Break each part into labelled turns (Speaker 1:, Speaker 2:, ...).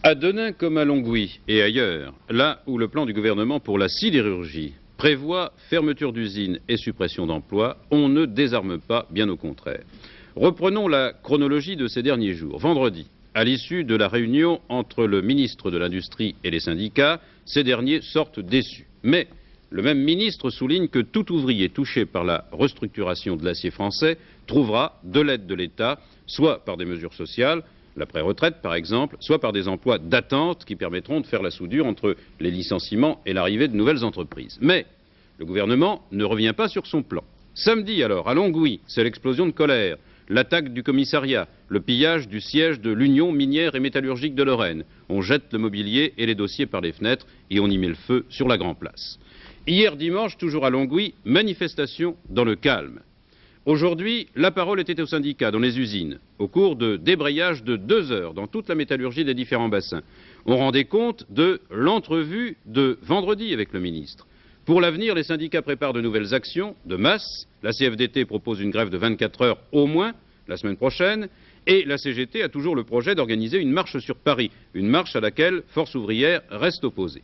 Speaker 1: À Denain comme à Longwy et ailleurs, là où le plan du gouvernement pour la sidérurgie prévoit fermeture d'usines et suppression d'emplois, on ne désarme pas, bien au contraire. Reprenons la chronologie de ces derniers jours. Vendredi, à l'issue de la réunion entre le ministre de l'Industrie et les syndicats, ces derniers sortent déçus. Mais le même ministre souligne que tout ouvrier touché par la restructuration de l'acier français trouvera de l'aide de l'État, soit par des mesures sociales, la pré-retraite par exemple, soit par des emplois d'attente qui permettront de faire la soudure entre les licenciements et l'arrivée de nouvelles entreprises. Mais le gouvernement ne revient pas sur son plan. Samedi alors, à Longwy, c'est l'explosion de colère, l'attaque du commissariat, le pillage du siège de l'Union minière et métallurgique de Lorraine. On jette le mobilier et les dossiers par les fenêtres et on y met le feu sur la Grand Place. Hier dimanche, toujours à Longwy, manifestation dans le calme. Aujourd'hui, la parole était aux syndicats dans les usines, au cours de débrayages de 2 heures dans toute la métallurgie des différents bassins. On rendait compte de l'entrevue de vendredi avec le ministre. Pour l'avenir, les syndicats préparent de nouvelles actions de masse. La CFDT propose une grève de 24 heures au moins la semaine prochaine. Et la CGT a toujours le projet d'organiser une marche sur Paris, une marche à laquelle Force ouvrière reste opposée.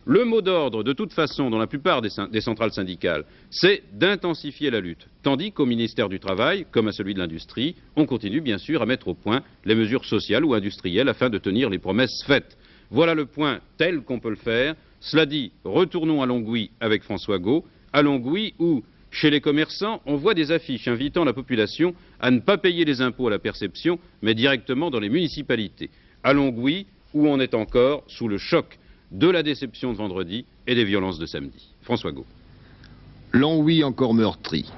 Speaker 1: Le mot d'ordre, de toute façon, dans la plupart des centrales syndicales, c'est d'intensifier la lutte, tandis qu'au ministère du Travail, comme à celui de l'Industrie, on continue bien sûr à mettre au point les mesures sociales ou industrielles afin de tenir les promesses faites. Voilà le point tel qu'on peut le faire. Cela dit, retournons à Longwy avec François Got, à Longwy où, chez les commerçants, on voit des affiches invitant la population à ne pas payer les impôts à la perception, mais directement dans les municipalités. À Longwy, où on est encore sous le choc de la déception de vendredi et des violences de samedi. François Got.
Speaker 2: Longwy encore meurtri.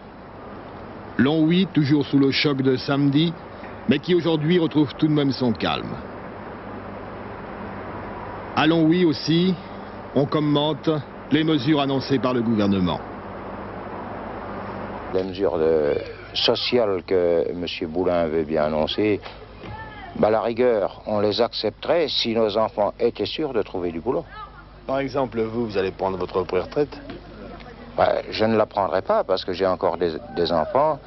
Speaker 2: Longwy toujours sous le choc de samedi, mais qui aujourd'hui retrouve tout de même son calme. À Longwy aussi, on commente les mesures annoncées par le gouvernement.
Speaker 3: Les mesures sociales que M. Boulin veut bien annoncer, à la rigueur, on les accepterait si nos enfants étaient sûrs de trouver du boulot.
Speaker 4: Par exemple, vous allez prendre votre pré-retraite?
Speaker 3: Je ne la prendrai pas parce que j'ai encore des enfants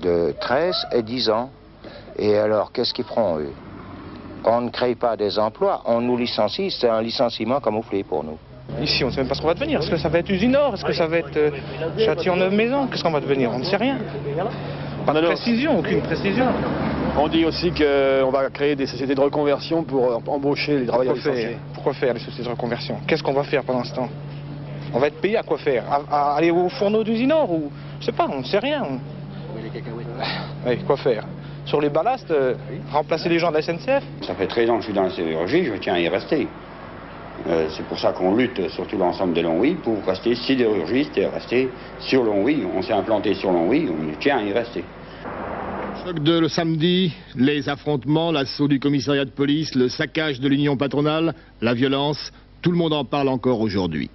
Speaker 3: de 13 et 10 ans. Et alors, qu'est-ce qu'ils feront, eux? On ne crée pas des emplois, on nous licencie, c'est un licenciement camouflé pour nous.
Speaker 5: Ici, on ne sait même pas ce qu'on va devenir. Est-ce que ça va être usine Nord? Est-ce que ça va être Châtillon-Neuve-Maison? Qu'est-ce qu'on va devenir? On ne sait rien. Pas de précision, aucune précision.
Speaker 4: On dit aussi qu'on va créer des sociétés de reconversion pour embaucher les travailleurs licenciés.
Speaker 5: Pourquoi faire les sociétés de reconversion? Qu'est-ce qu'on va faire pendant ce temps? On va être payé à quoi faire? À aller au fourneau d'usine Nord ou... Je sais pas, on ne sait rien. Oui, quoi faire? Sur les ballasts, remplacer les gens de la SNCF?
Speaker 6: Ça fait 13 ans que je suis dans la sidérurgie, je tiens à y rester. C'est pour ça qu'on lutte sur tout l'ensemble de Longwy pour rester sidérurgiste et rester sur Longwy. On s'est implanté sur Longwy, on tient à y rester.
Speaker 2: Choc de le samedi, les affrontements, l'assaut du commissariat de police, le saccage de l'union patronale, la violence, tout le monde en parle encore aujourd'hui.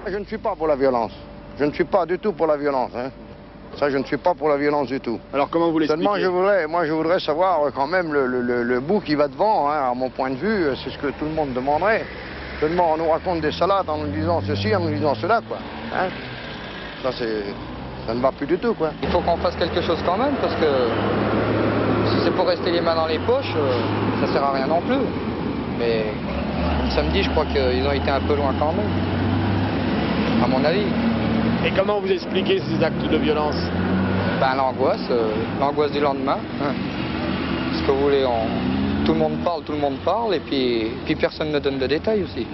Speaker 7: Je ne suis pas pour la violence. Je ne suis pas du tout pour la violence. Hein. Ça, je ne suis pas pour la violence du tout.
Speaker 4: Alors comment vous l'expliquez?
Speaker 7: Seulement, je voudrais savoir quand même le bout qui va devant, hein, à mon point de vue. C'est ce que tout le monde demanderait. Seulement, on nous raconte des salades en nous disant ceci, en nous disant cela, quoi. Hein. Ça ne va plus du tout, quoi.
Speaker 8: Il faut qu'on fasse quelque chose quand même, parce que si c'est pour rester les mains dans les poches, ça sert à rien non plus. Mais le samedi, je crois qu'ils ont été un peu loin quand même, à mon avis.
Speaker 4: Et comment vous expliquez ces actes de violence?
Speaker 8: L'angoisse du lendemain. Ce que vous voulez, tout le monde parle, et puis personne ne donne de détails aussi.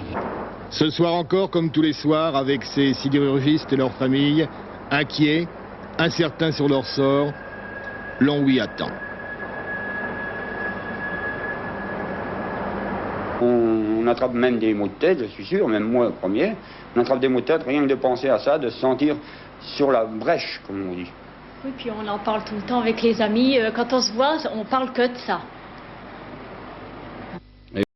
Speaker 2: Ce soir encore, comme tous les soirs, avec ces sidérurgistes et leurs familles, inquiets, incertains sur leur sort, Longwy attend.
Speaker 6: On attrape même des maux de tête, je suis sûr, même moi le premier. On attrape des maux de tête, rien que de penser à ça, de se sentir sur la brèche, comme on dit.
Speaker 9: Oui, puis on en parle tout le temps avec les amis. Quand on se voit, on parle que de ça.